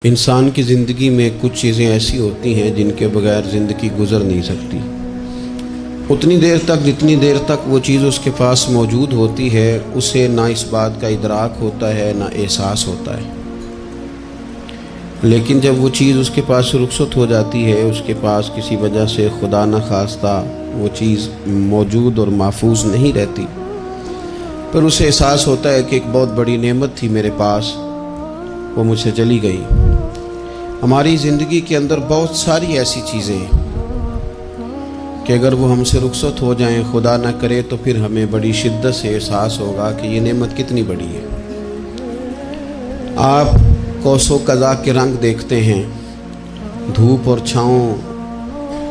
انسان کی زندگی میں کچھ چیزیں ایسی ہوتی ہیں جن کے بغیر زندگی گزر نہیں سکتی۔ اتنی دیر تک جتنی دیر تک وہ چیز اس کے پاس موجود ہوتی ہے اسے نہ اس بات کا ادراک ہوتا ہے نہ احساس ہوتا ہے، لیکن جب وہ چیز اس کے پاس سے رخصت ہو جاتی ہے، اس کے پاس کسی وجہ سے خدا نہ خواستہ وہ چیز موجود اور محفوظ نہیں رہتی، پھر اسے احساس ہوتا ہے کہ ایک بہت بڑی نعمت تھی میرے پاس، وہ مجھ سے چلی گئی۔ ہماری زندگی کے اندر بہت ساری ایسی چیزیں ہیں کہ اگر وہ ہم سے رخصت ہو جائیں، خدا نہ کرے، تو پھر ہمیں بڑی شدت سے احساس ہوگا کہ یہ نعمت کتنی بڑی ہے۔ آپ قوس و قزح کے رنگ دیکھتے ہیں، دھوپ اور چھاؤں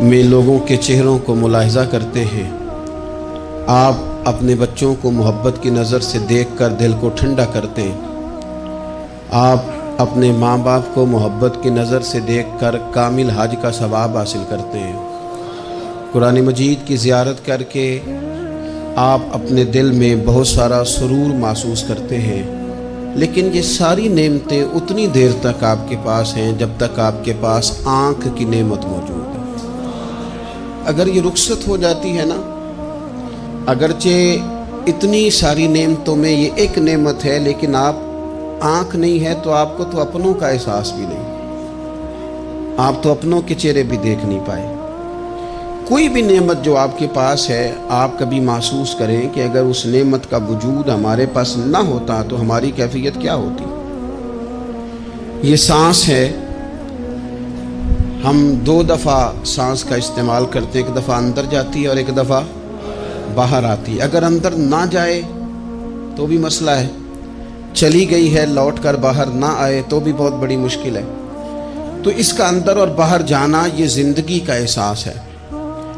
میں لوگوں کے چہروں کو ملاحظہ کرتے ہیں، آپ اپنے بچوں کو محبت کی نظر سے دیکھ کر دل کو ٹھنڈا کرتے ہیں، آپ اپنے ماں باپ کو محبت کی نظر سے دیکھ کر کامل حج کا ثواب حاصل کرتے ہیں، قرآن مجید کی زیارت کر کے آپ اپنے دل میں بہت سارا سرور محسوس کرتے ہیں، لیکن یہ ساری نعمتیں اتنی دیر تک آپ کے پاس ہیں جب تک آپ کے پاس آنکھ کی نعمت موجود ہے۔ اگر یہ رخصت ہو جاتی ہے نا، اگرچہ اتنی ساری نعمتوں میں یہ ایک نعمت ہے، لیکن آپ آنکھ نہیں ہے تو آپ کو تو اپنوں کا احساس بھی نہیں، آپ تو اپنوں کے چہرے بھی دیکھ نہیں پائے۔ کوئی بھی نعمت جو آپ کے پاس ہے، آپ کبھی محسوس کریں کہ اگر اس نعمت کا وجود ہمارے پاس نہ ہوتا تو ہماری کیفیت کیا ہوتی۔ یہ سانس ہے، ہم دو دفعہ سانس کا استعمال کرتے ہیں، ایک دفعہ اندر جاتی ہے اور ایک دفعہ باہر آتی ہے۔ اگر اندر نہ جائے تو بھی مسئلہ ہے، چلی گئی ہے لوٹ کر باہر نہ آئے تو بھی بہت بڑی مشکل ہے۔ تو اس کا اندر اور باہر جانا یہ زندگی کا احساس ہے۔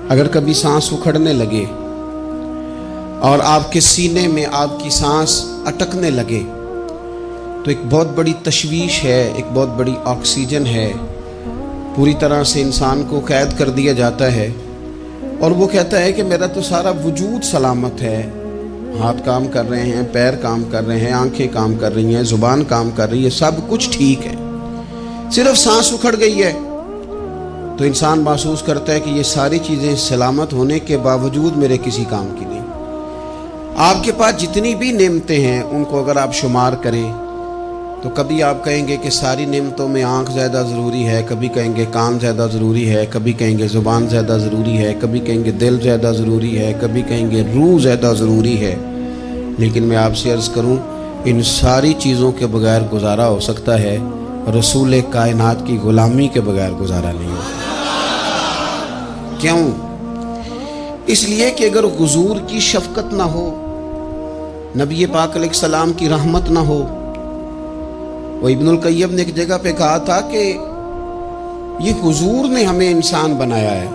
اگر کبھی سانس اکھڑنے لگے اور آپ کے سینے میں آپ کی سانس اٹکنے لگے تو ایک بہت بڑی تشویش ہے، ایک بہت بڑی آکسیجن ہے، پوری طرح سے انسان کو قید کر دیا جاتا ہے، اور وہ کہتا ہے کہ میرا تو سارا وجود سلامت ہے، ہاتھ کام کر رہے ہیں، پیر کام کر رہے ہیں، آنکھیں کام کر رہی ہیں، زبان کام کر رہی ہے، سب کچھ ٹھیک ہے، صرف سانس اکھڑ گئی ہے۔ تو انسان محسوس کرتا ہے کہ یہ ساری چیزیں سلامت ہونے کے باوجود میرے کسی کام کی نہیں۔ آپ کے پاس جتنی بھی نعمتیں ہیں ان کو اگر آپ شمار کریں تو کبھی آپ کہیں گے کہ ساری نعمتوں میں آنکھ زیادہ ضروری ہے، کبھی کہیں گے کان زیادہ ضروری ہے، کبھی کہیں گے زبان زیادہ ضروری ہے، کبھی کہیں گے دل زیادہ ضروری ہے، کبھی کہیں گے روح زیادہ ضروری ہے، لیکن میں آپ سے عرض کروں ان ساری چیزوں کے بغیر گزارا ہو سکتا ہے، رسول کائنات کی غلامی کے بغیر گزارا نہیں ہوتا۔ کیوں؟ اس لیے کہ اگر حضور کی شفقت نہ ہو، نبی پاک علیہ السلام کی رحمت نہ ہو، وہ ابن القیم نے ایک جگہ پہ کہا تھا کہ یہ حضور نے ہمیں انسان بنایا ہے،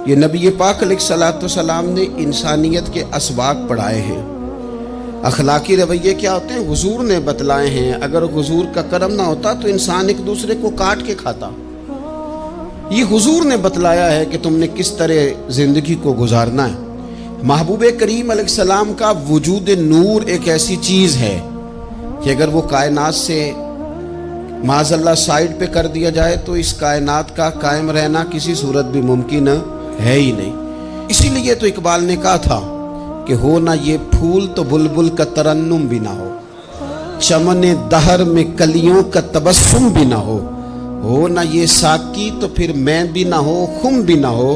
یہ نبی پاک علیہ السلام نے انسانیت کے اسباق پڑھائے ہیں، اخلاقی رویے کیا ہوتے ہیں حضور نے بتلائے ہیں، اگر حضور کا کرم نہ ہوتا تو انسان ایک دوسرے کو کاٹ کے کھاتا۔ یہ حضور نے بتلایا ہے کہ تم نے کس طرح زندگی کو گزارنا ہے۔ محبوب کریم علیہ السلام کا وجود نور ایک ایسی چیز ہے کہ اگر وہ کائنات سے معاذ اللہ سائڈ پہ کر دیا جائے تو اس کائنات کا قائم رہنا کسی صورت بھی ممکن ہے ہی نہیں۔ اسی لیے تو اقبال نے کہا تھا کہ ہو نہ یہ پھول تو بلبل کا ترنم بھی نہ ہو، چمن دہر میں کلیوں کا تبسم بھی نہ ہو نہ یہ ساقی تو پھر میں بھی نہ ہو، خم بھی نہ ہو،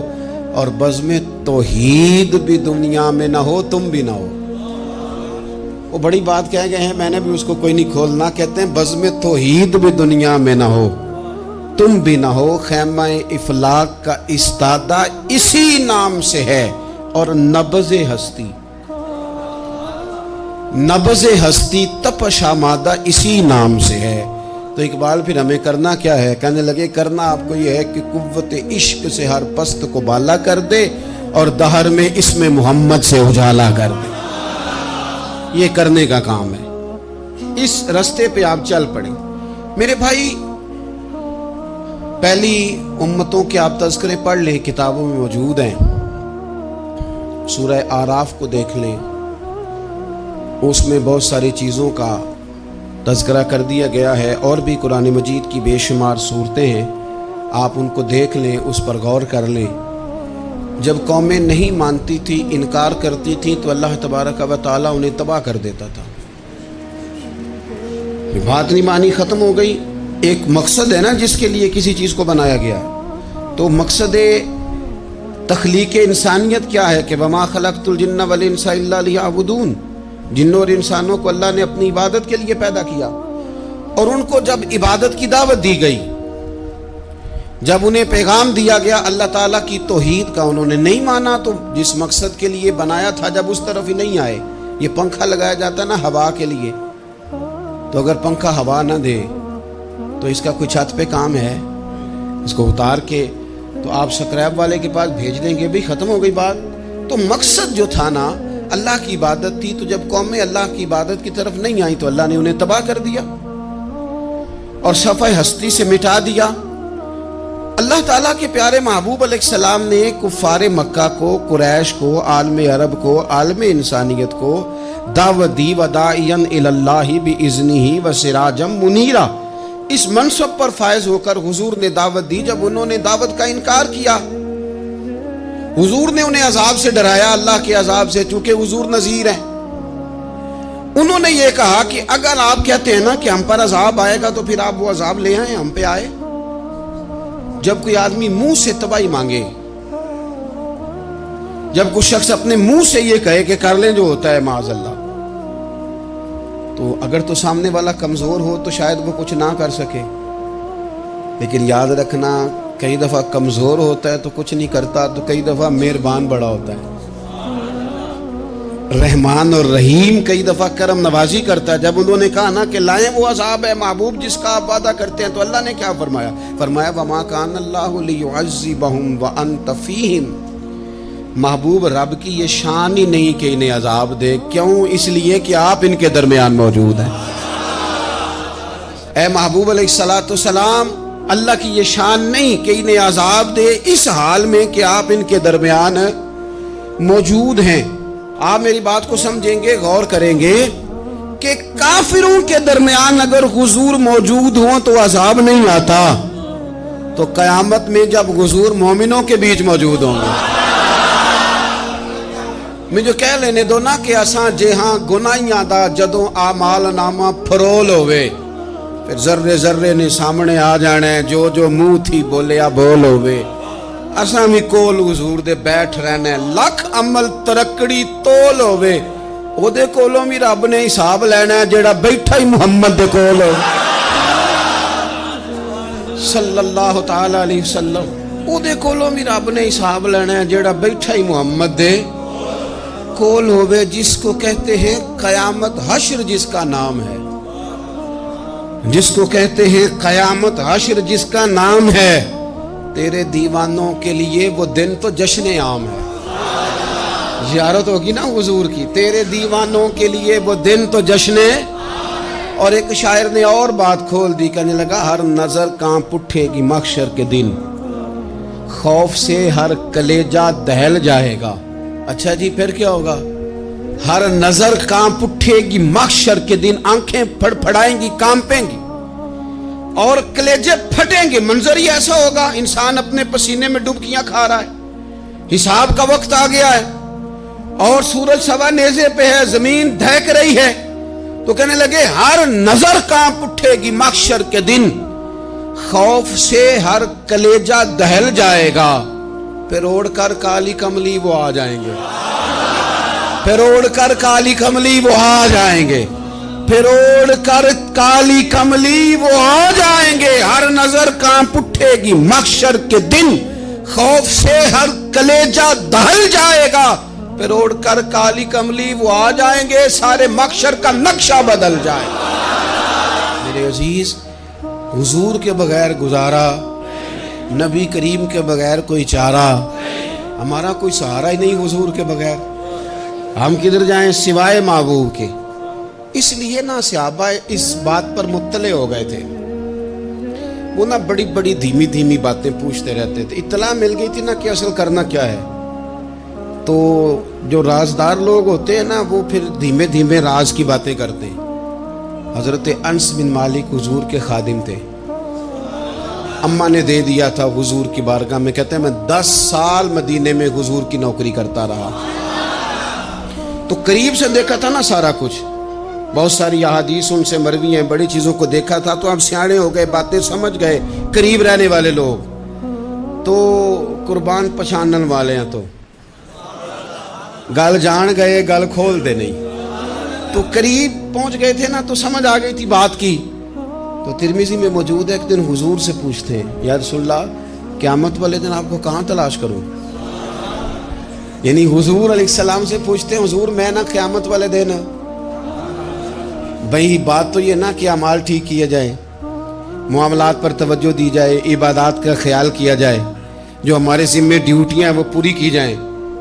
اور بزم توحید بھی دنیا میں نہ ہو، تم بھی نہ ہو۔ وہ بڑی بات کہہ گئے ہیں، میں نے بھی اس کو کوئی نہیں کھولنا، کہتے ہیں بزم توحید بھی دنیا میں نہ ہو، تم بھی نہ ہو، خیمہ افلاق کا استادہ اسی نام سے ہے، اور نبض ہستی تپش آمادہ اسی نام سے ہے۔ تو اقبال پھر ہمیں کرنا کیا ہے؟ کہنے لگے کرنا آپ کو یہ ہے کہ قوت عشق سے ہر پست کو بالا کر دے اور دہر میں اسم محمد سے اجالا کر دے، یہ کرنے کا کام ہے۔ اس رستے پہ آپ چل پڑیں میرے بھائی۔ پہلی امتوں کے آپ تذکرے پڑھ لیں، کتابوں میں موجود ہیں، سورہ آراف کو دیکھ لیں، اس میں بہت ساری چیزوں کا تذکرہ کر دیا گیا ہے، اور بھی قرآن مجید کی بے شمار صورتیں ہیں، آپ ان کو دیکھ لیں، اس پر غور کر لیں۔ جب قومیں نہیں مانتی تھی، انکار کرتی تھیں، تو اللہ تبارک و تعالیٰ انہیں تباہ کر دیتا تھا۔ بات نہیں مانی، ختم ہو گئی۔ ایک مقصد ہے نا جس کے لیے کسی چیز کو بنایا گیا، تو مقصد تخلیق انسانیت کیا ہے کہ وما خلقت الجن والانس الا لیعبدون، جنوں اور انسانوں کو اللہ نے اپنی عبادت کے لیے پیدا کیا، اور ان کو جب عبادت کی دعوت دی گئی، جب انہیں پیغام دیا گیا اللہ تعالیٰ کی توحید کا، انہوں نے نہیں مانا، تو جس مقصد کے لیے بنایا تھا جب اس طرف ہی نہیں آئے۔ یہ پنکھا لگایا جاتا نا ہوا کے لیے، تو اگر پنکھا ہوا نہ دے تو اس کا کوئی چھت پہ کام ہے؟ اس کو اتار کے تو آپ سکریب والے کے پاس بھیج دیں گے، بھی ختم ہو گئی بات۔ تو مقصد جو تھا نا اللہ کی عبادت تھی، تو جب قومیں اللہ کی عبادت کی طرف نہیں آئیں تو اللہ نے انہیں تباہ کر دیا اور صفحہ ہستی سے مٹا دیا۔ اللہ تعالیٰ کے پیارے محبوب علیہ السلام نے کفار مکہ کو، قریش کو، عالم عرب کو، عالم انسانیت کو دعوت دی، وداعیا الی اللہ باذنہ وسراجا منیرا۔ اس منصب پر فائز ہو کر حضور نے دعوت دی۔ جب انہوں نے دعوت کا انکار کیا، حضور نے انہیں عذاب سے ڈرایا، اللہ کے عذاب سے، چونکہ حضور نذیر ہیں۔ انہوں نے یہ کہا کہ اگر آپ کہتے ہیں نا کہ ہم پر عذاب آئے گا، تو پھر آپ وہ عذاب لے آئیں، ہم پہ آئے۔ جب کوئی آدمی منہ سے تباہی مانگے، جب کوئی شخص اپنے منہ سے یہ کہے کہ کر لیں جو ہوتا ہے معاذ اللہ، تو اگر تو سامنے والا کمزور ہو تو شاید وہ کچھ نہ کر سکے، لیکن یاد رکھنا کئی دفعہ کمزور ہوتا ہے تو کچھ نہیں کرتا، تو کئی دفعہ مہربان بڑا ہوتا ہے، رحمان اور رحیم کئی دفعہ کرم نوازی کرتا ہے۔ جب انہوں نے کہا نا کہ لائیں وہ عذاب ہے محبوب جس کا آپ وعدہ کرتے ہیں، تو اللہ نے کیا فرمایا؟ فرمایا وما کان اللہ لیعذبہم وانت فیہم۔ محبوب رب کی یہ شان ہی نہیں کہ انہیں عذاب دے، کیوں؟ اس لیے کہ آپ ان کے درمیان موجود ہیں۔ اے محبوب علیہ السلام، اللہ کی یہ شان نہیں کہ انہیں عذاب دے اس حال میں کہ آپ ان کے درمیان موجود ہیں۔ آپ میری بات کو سمجھیں گے، غور کریں گے کہ کافروں کے درمیان اگر حضور موجود ہوں تو عذاب نہیں آتا، تو قیامت میں جب حضور مومنوں کے بیچ موجود ہوں گے، مجھے کہہ لینے دو نا کہ اساں جہاں گناہیاں دا جدوں اعمال نامہ پھرول ہوئے، پھر ذرے ذرے نے سامنے آ جانا ہے، جو جو منہ تھی بولیا بول ہوئے، اساں بھی کول حضور دے بیٹھ رہنا ہے، لکھ عمل ترکڑی تول ہوئے، او دے کولوں بھی رب نے حساب لینا ہے جیڑا بیٹھا ہی محمد دے کول ہو صلی اللہ تعالی علیہ وسلم، او دے کولوں بھی رب نے حساب لینا ہے جیڑا بیٹھا ہی محمد دے کول ہوئے، جس کو کہتے ہیں قیامت حشر، جس کا نام ہے، جس کو کہتے ہیں قیامت حشر، جس کا نام ہے۔ تیرے دیوانوں کے لیے وہ دن تو جشن عام ہے، زیارت ہوگی نا حضور کی، تیرے دیوانوں کے لیے وہ دن تو جشن۔ اور ایک شاعر نے اور بات کھول دی، کہنے لگا ہر نظر کانپ اٹھے گی محشر کے دن، خوف سے ہر کلیجہ دہل جائے گا۔ اچھا جی پھر کیا ہوگا؟ ہر نظر کانپ اٹھے گی محشر کے دن، آنکھیں پھڑ پھڑائیں گی، کانپیں گی اور کلیجے پھٹیں گے۔ منظر ہی ایسا ہوگا، انسان اپنے پسینے میں ڈبکیاں کھا رہا ہے، حساب کا وقت آ گیا ہے، اور سورج سوا نیزے پہ ہے، زمین دھڑک رہی ہے، تو کہنے لگے ہر نظر کانپ اٹھے گی محشر کے دن، خوف سے ہر کلیجہ دہل جائے گا، پھر اوڑھ کر کالی کملی وہ آ جائیں گے، پھر اوڑھ کر کالی کملی وہ آ جائیں گے، پھر اوڑھ کر کالی کملی وہ آ جائیں گے، ہر نظر کانپ اٹھے گی محشر کے دن، خوف سے ہر کلیجہ دہل جائے گا، پھر اوڑھ کر کالی کملی وہ آ جائیں گے، سارے محشر کا نقشہ بدل جائے گا۔ میرے عزیز، حضور کے بغیر گزارا، نبی کریم کے بغیر کوئی چارہ، ہمارا کوئی سہارا ہی نہیں حضور کے بغیر، ہم کدھر جائیں سوائے محبوب کے۔ اس لیے نا صحابہ اس بات پر مطلع ہو گئے تھے، وہ نا بڑی بڑی دھیمی دھیمی باتیں پوچھتے رہتے تھے، اطلاع مل گئی تھی نا کہ اصل کرنا کیا ہے۔ تو جو رازدار لوگ ہوتے ہیں نا، وہ پھر دھیمے دھیمے راز کی باتیں کرتے ہیں، حضرت انس بن مالک حضور کے خادم تھے. اماں نے دے دیا تھا حضور کی بارگاہ میں. کہتے ہیں میں 10 سال مدینے میں حضور کی نوکری کرتا رہا, تو قریب سے دیکھا تھا نا سارا کچھ. بہت ساری احادیث ان سے مروی ہیں, بڑی چیزوں کو دیکھا تھا. تو ہم سیانے ہو گئے, باتیں سمجھ گئے, قریب رہنے والے لوگ. تو قربان پچھانن والے ہیں, تو گل جان گئے گل کھول دے نہیں. تو قریب پہنچ گئے تھے نا, تو سمجھ آ گئی تھی بات کی. تو ترمذی میں موجود ہے, ایک دن حضور سے پوچھتے ہیں یا رسول اللہ قیامت والے دن آپ کو کہاں تلاش کروں. یعنی حضور علیہ السلام سے پوچھتے ہیں حضور میں نا قیامت والے دن, بھئی بات تو یہ نا کہ اعمال ٹھیک کیا جائے, معاملات پر توجہ دی جائے, عبادات کا خیال کیا جائے, جو ہمارے ذمہ ڈیوٹیاں ہیں وہ پوری کی جائیں.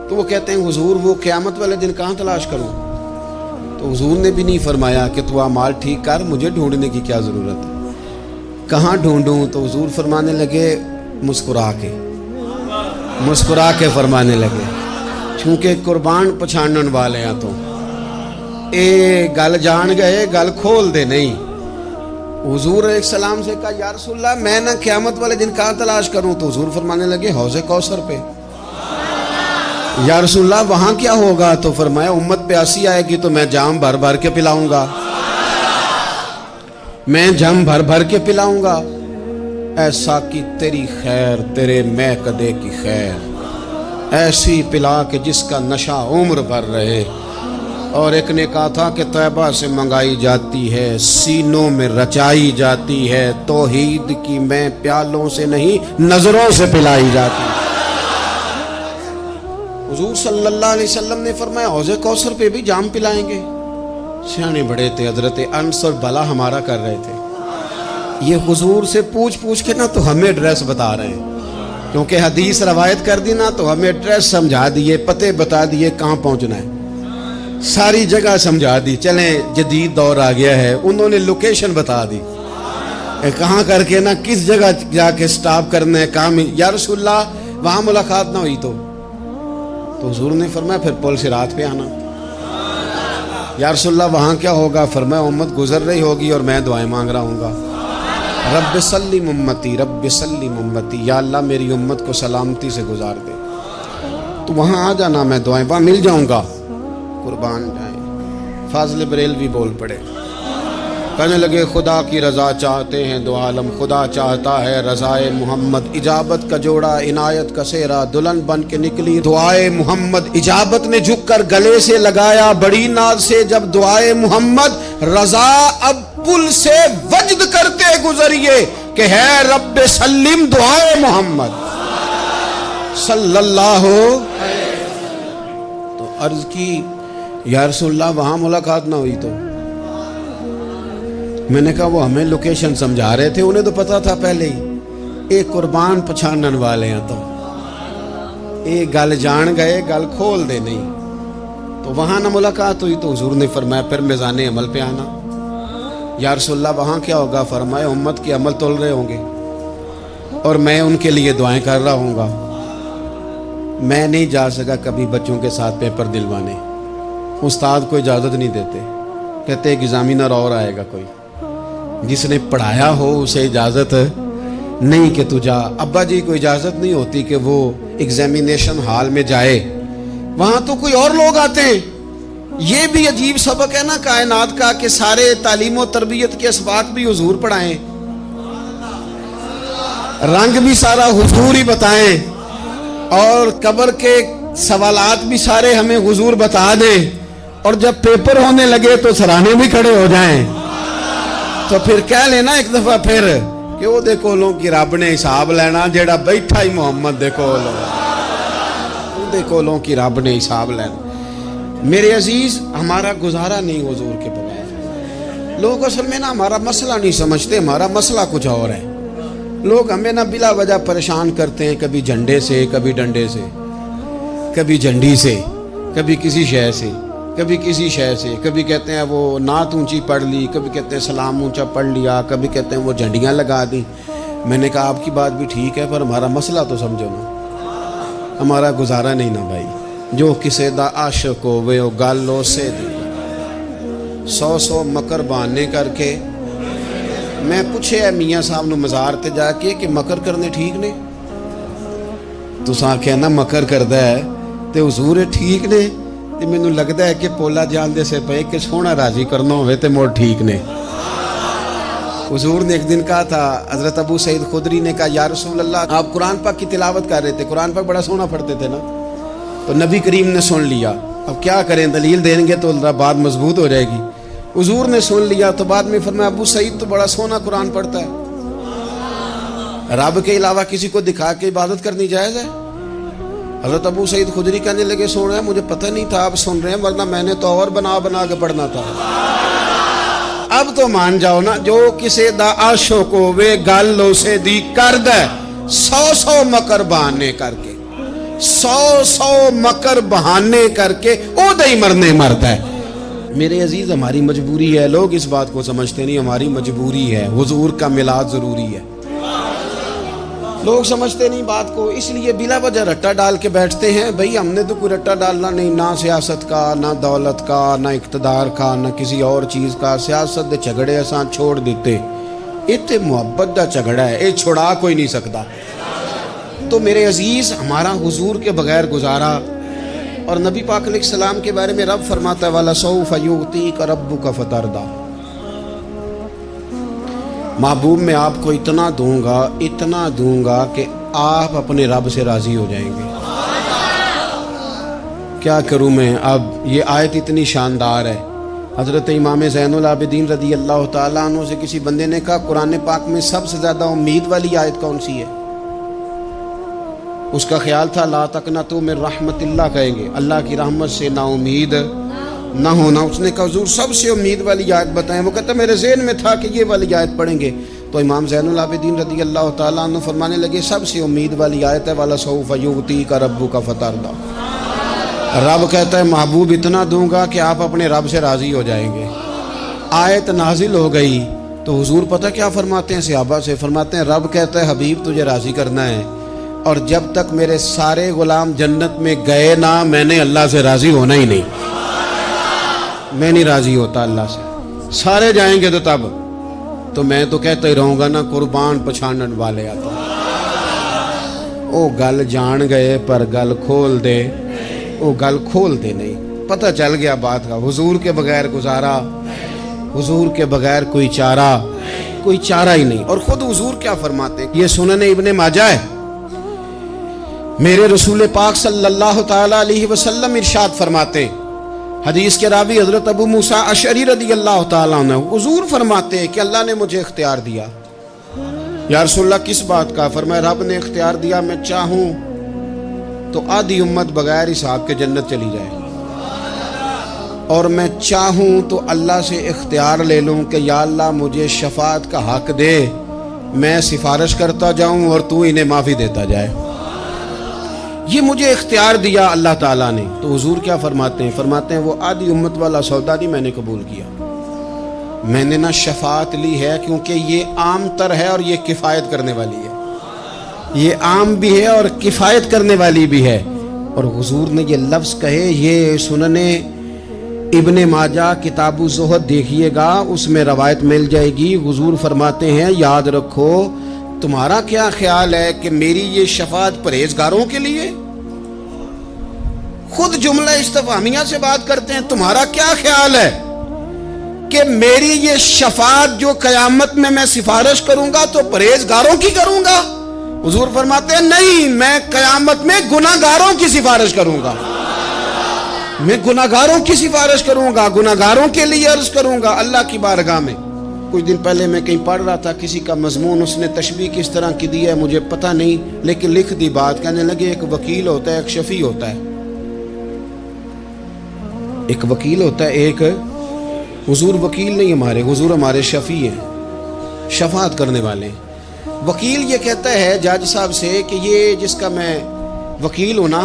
تو وہ کہتے ہیں حضور وہ قیامت والے دن کہاں تلاش کروں. تو حضور نے بھی نہیں فرمایا کہ تو اعمال ٹھیک کر, مجھے ڈھونڈنے کی کیا ضرورت ہے, کہاں ڈھونڈوں. تو حضور فرمانے لگے مسکرا کے فرمانے لگے, چونکہ قربان پچھانن والے ہیں تو اے گل جان گئے گل کھول دے نہیں. حضور علیہ السلام سے کہا یا رسول اللہ میں نہ قیامت والے دن کہاں تلاش کروں. تو حضور فرمانے لگے حوض کوثر پہ. یا رسول اللہ وہاں کیا ہوگا. تو فرمایا امت پیاسی آئے گی تو میں جام بھر بھر کے پلاؤں گا, میں جام بھر بھر کے پلاؤں گا. ایسا کی تیری خیر تیرے میں کدے کی خیر, ایسی پلا کہ جس کا نشہ عمر بھر رہے. اور ایک نے کہا تھا کہ طیبہ سے منگائی جاتی ہے, سینوں میں رچائی جاتی ہے, توحید کی میں پیالوں سے نہیں نظروں سے پلائی جاتی ہے. حضور صلی اللہ علیہ وسلم نے فرمایا حوض کوثر پہ بھی جام پلائیں گے. سیانے بڑے تھے حضرت انس اور بلا ہمارا کر رہے تھے. یہ حضور سے پوچھ کے نا تو ہمیں ایڈریس بتا رہے ہیں, کیونکہ حدیث روایت کر دی نا تو ہمیں ایڈریس سمجھا دیے, پتے بتا دیے کہاں پہنچنا ہے, ساری جگہ سمجھا دی. چلیں جدید دور آ گیا ہے, انہوں نے لوکیشن بتا دی کہاں کر کے نا کس جگہ جا کے سٹاپ کرنا ہے کام. یا رسول اللہ وہاں ملاقات نہ ہوئی تو حضور نے فرمایا پھر پل صراط پہ آنا. یا رسول اللہ وہاں کیا ہوگا. فرمایا امت گزر رہی ہوگی اور میں دعائیں مانگ رہا ہوں گا, رب سلم امتی رب سلم امتی, یا اللہ میری امت کو سلامتی سے گزار دے. تو وہاں آ جانا, میں دعائیں وہاں مل جاؤں گا. قربان جائیں. فاضل بریلوی بول پڑے, کہنے لگے خدا کی رضا چاہتے ہیں دو عالم, خدا چاہتا ہے رضائے محمد. اجابت کا جوڑا عنایت کا سہرا, دلہن بن کے نکلی دعائے محمد. اجابت نے جھک کر گلے سے لگایا بڑی ناز سے جب دعائے محمد. رضا اب پل سے وجد کرتے گزریے کہ ہے رب سلم دعائے محمد صلی اللہ. تو عرض کی یا رسول اللہ وہاں ملاقات نہ ہوئی تو. میں نے کہا وہ ہمیں لوکیشن سمجھا رہے تھے, انہیں تو پتا تھا پہلے ہی. ایک قربان پچھانن والے ہیں تو ایک گل جان گئے گل کھول دے نہیں. تو وہاں نہ ملاقات ہوئی تو حضور نے فرمایا پھر میزان عمل پہ آنا. یا رسول اللہ وہاں کیا ہوگا. فرمایا امت کے عمل تول رہے ہوں گے اور میں ان کے لیے دعائیں کر رہا ہوں گا. میں نہیں جا سکا کبھی بچوں کے ساتھ پیپر دلوانے, استاد کو اجازت نہیں دیتے, کہتے ایک ایگزامینر اور آئے گا کوئی, جس نے پڑھایا ہو اسے اجازت نہیں کہ تو جا. ابا جی کو اجازت نہیں ہوتی کہ وہ ایگزامینیشن ہال میں جائے, وہاں تو کوئی اور لوگ آتے ہیں. یہ بھی عجیب سبق ہے نا کائنات کا کہ سارے تعلیم و تربیت کے اسباق بھی حضور پڑھائیں, رنگ بھی سارا حضور ہی بتائیں, اور قبر کے سوالات بھی سارے ہمیں حضور بتا دیں, اور جب پیپر ہونے لگے تو سرانے بھی کھڑے ہو جائیں. تو پھر کہہ لینا ایک دفعہ پھر کہ وہ دے کولوں کی رب نے حساب لینا, جیڑا بیٹھا ہی محمد دے کولوں, وہ دے کولوں کی رب نے حساب لینا. میرے عزیز ہمارا گزارا نہیں حضور کے بغیر. لوگ اصل میں نا ہمارا مسئلہ نہیں سمجھتے, ہمارا مسئلہ کچھ اور ہے. لوگ ہمیں نا بلا وجہ پریشان کرتے ہیں, کبھی جھنڈے سے, کبھی ڈنڈے سے, کبھی جھنڈی سے, کبھی کسی شے سے, کبھی کسی شے سے. کبھی کہتے ہیں وہ نعت اونچی پڑھ لی, کبھی کہتے ہیں سلام اونچا پڑھ لیا, کبھی کہتے ہیں وہ جھنڈیاں لگا دیں. میں نے کہا آپ کی بات بھی ٹھیک ہے, پر ہمارا مسئلہ تو سمجھو نا, ہمارا گزارا نہیں نا بھائی. جو کسے دا عاشق ہووے او گل اسے دی, 100 مکر بہانے کر کے میں پوچھے میاں صاحب نو مزار تے جا کے کہ مکر کرنے ٹھیک نے؟ تساں کہنا مکر کردا ہے تے حضور ٹھیک نے؟ تے مینوں لگدا ہے کہ پولا جان دے سے پے کہ سونا راضی کرنا ہوئے تے موڑ ٹھیک نے۔ حضور نے ایک دن کہا تھا، حضرت ابو سعید خدری نے کہا یا رسول اللہ، آپ قرآن پاک کی تلاوت کر رہے تھے، قرآن پاک بڑا سونا پڑھتے تھے نا، تو نبی کریم نے سن لیا، اب کیا کریں، دلیل دیں گے تو بات مضبوط ہو جائے گی۔ حضور نے سن لیا تو بعد میں فرمایا ابو سعید تو بڑا سونا قرآن پڑھتا ہے، رب کے علاوہ کسی کو دکھا کے عبادت کرنی جائز ہے؟ حضرت ابو سعید خدری کہنے لگے سن رہے ہیں، مجھے پتہ نہیں تھا آپ سن رہے ہیں، ورنہ میں نے تو اور بنا بنا کے پڑھنا تھا۔ اب تو مان جاؤ نا، جو کسے دا عاشق ہوے گل اسے دی کرد ہے، 100 مکر بہانے کر کے، 100 مکر بہانے کر کے او دہی مرنے مرد ہے۔ میرے عزیز ہماری مجبوری ہے، لوگ اس بات کو سمجھتے نہیں، ہماری مجبوری ہے، حضور کا میلاد ضروری ہے، لوگ سمجھتے نہیں بات کو، اس لیے بلا وجہ رٹا ڈال کے بیٹھتے ہیں۔ بھئی ہم نے تو کوئی رٹا ڈالنا نہیں، نہ سیاست کا، نہ دولت کا، نہ اقتدار کا، نہ کسی اور چیز کا۔ سیاست دے جھگڑے اساں چھوڑ دیتے، اتنے محبت دا جھگڑا ہے، یہ چھڑا کوئی نہیں سکتا۔ تو میرے عزیز ہمارا حضور کے بغیر گزارا، اور نبی پاک علیہ السلام کے بارے میں رب فرماتا ہے وَلَسَوْفَ يُعْطِيكَ رَبُّكَ فَتَرْضَىٰ، محبوب میں آپ کو اتنا دوں گا کہ آپ اپنے رب سے راضی ہو جائیں گے۔ کیا کروں میں اب، یہ آیت اتنی شاندار ہے۔ حضرت امام زین العابدین رضی اللہ تعالیٰ عنہ سے کسی بندے نے کہا قرآن پاک میں سب سے زیادہ امید والی آیت کون سی ہے؟ اس کا خیال تھا لا تقنطوا من رحمت اللہ کہیں گے، اللہ کی رحمت سے نا امید نہ ہونا۔ اس نے کہا حضور سب سے امید والی آیت بتائیں، وہ کہتا میرے ذہن میں تھا کہ یہ والی آیت پڑھیں گے۔ تو امام زین العابدین رضی اللہ تعالیٰ عنہ فرمانے لگے سب سے امید والی آیت ہے وَلَسَوْفَ يُعْطِيكَ رَبُّكَ فَتَرْضَىٰ، رب کہتا ہے محبوب اتنا دوں گا کہ آپ اپنے رب سے راضی ہو جائیں گے۔ آیت نازل ہو گئی تو حضور پتہ کیا فرماتے ہیں صحابہ سے؟ فرماتے ہیں رب کہتا ہے حبیب تجھے راضی کرنا ہے، اور جب تک میرے سارے غلام جنت میں گئے نہ میں نے اللہ سے راضی ہونا ہی نہیں، میں نہیں راضی ہوتا اللہ سے، سارے جائیں گے تو تب تو میں تو کہتا ہی رہوں گا نا قربان پچھانن والے آتا، او گل جان گئے پر گل کھول دے، او گل کھول دے نہیں، پتہ چل گیا بات کا۔ حضور کے بغیر گزارا، حضور کے بغیر کوئی چارہ ہی نہیں۔ اور خود حضور کیا فرماتے ہیں، یہ سنن ابن ماجہ ہے، میرے رسول پاک صلی اللہ تعالیٰ علیہ وسلم ارشاد فرماتے ہیں، حدیث کے راوی حضرت ابو موسیٰ اشعری رضی اللہ تعالیٰ عنہ، حضور فرماتے ہیں کہ اللہ نے مجھے اختیار دیا۔ یا رسول اللہ کس بات کا؟ فرمایا رب نے اختیار دیا میں چاہوں تو آدھی امت بغیر حساب کے جنت چلی جائے، اور میں چاہوں تو اللہ سے اختیار لے لوں کہ یا اللہ مجھے شفاعت کا حق دے، میں سفارش کرتا جاؤں اور تو انہیں معافی دیتا جائے۔ یہ مجھے اختیار دیا اللہ تعالیٰ نے۔ تو حضور کیا فرماتے ہیں؟ فرماتے ہیں وہ آدھی امت والا سودا نہیں میں نے قبول کیا، میں نے نہ شفاعت لی ہے کیونکہ یہ عام تر ہے اور یہ کفایت کرنے والی ہے، یہ عام بھی ہے اور کفایت کرنے والی بھی ہے۔ اور حضور نے یہ لفظ کہے، یہ سنن ابن ماجہ کتاب الزہد دیکھیے گا، اس میں روایت مل جائے گی۔ حضور فرماتے ہیں یاد رکھو تمہارا کیا خیال ہے کہ میری یہ شفاعت پرہیزگاروں کے لیے؟ خود جملہ استفہامیہ سے بات کرتے ہیں، تمہارا کیا خیال ہے کہ میری یہ شفاعت جو قیامت میں سفارش کروں گا تو پرہیزگاروں کی کروں گا؟ حضور فرماتے ہیں نہیں، میں قیامت میں گناہگاروں کی سفارش کروں گا، میں گناہگاروں کی سفارش کروں گا، گناہگاروں کے لیے عرض کروں گا اللہ کی بارگاہ میں۔ کچھ دن پہلے میں کہیں پڑھ رہا تھا، کسی کا مضمون اس نے تشبیہ کس طرح کی دی ہے مجھے پتہ نہیں، لیکن لکھ دی بات، کہنے لگے ایک وکیل ہوتا ہے ایک شفیع ہوتا ہے، ایک وکیل ہوتا ہے ایک، حضور وکیل نہیں ہمارے، حضور ہمارے شفیع ہیں، شفاعت کرنے والے ہیں۔ وکیل یہ کہتا ہے جج صاحب سے کہ یہ جس کا میں وکیل ہوں نا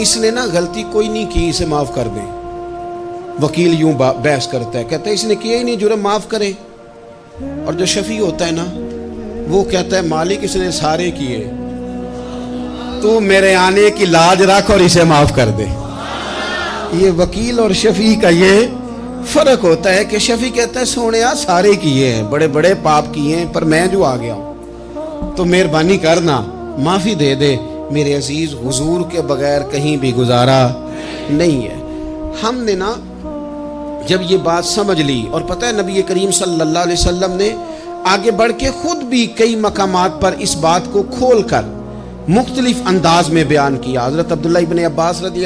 اس نے نا غلطی کوئی نہیں کی، اسے معاف کر دیں۔ وکیل یوں بحث کرتا ہے، کہتا ہے اس نے کیا ہی نہیں، جرم معاف کرے۔ اور جو شفیع ہوتا ہے نا وہ کہتا ہے مالک اس نے سارے کیے، تو میرے آنے کی لاج رکھ اور اسے معاف کر دے۔ یہ وکیل اور شفیع کا یہ فرق ہوتا ہے کہ شفیع کہتا ہے سونے سارے کیے ہیں، بڑے بڑے پاپ کیے ہیں، پر میں جو آ گیا ہوں تو مہربانی کرنا معافی دے دے۔ میرے عزیز، حضور کے بغیر کہیں بھی گزارا نہیں ہے۔ ہم نے نا جب یہ بات سمجھ لی، اور پتہ ہے نبی کریم صلی اللہ علیہ وسلم نے آگے بڑھ کے خود بھی کئی مقامات پر اس بات کو کھول کر مختلف انداز میں بیان کیا۔ حضرت عبداللہ ابن عباس رضی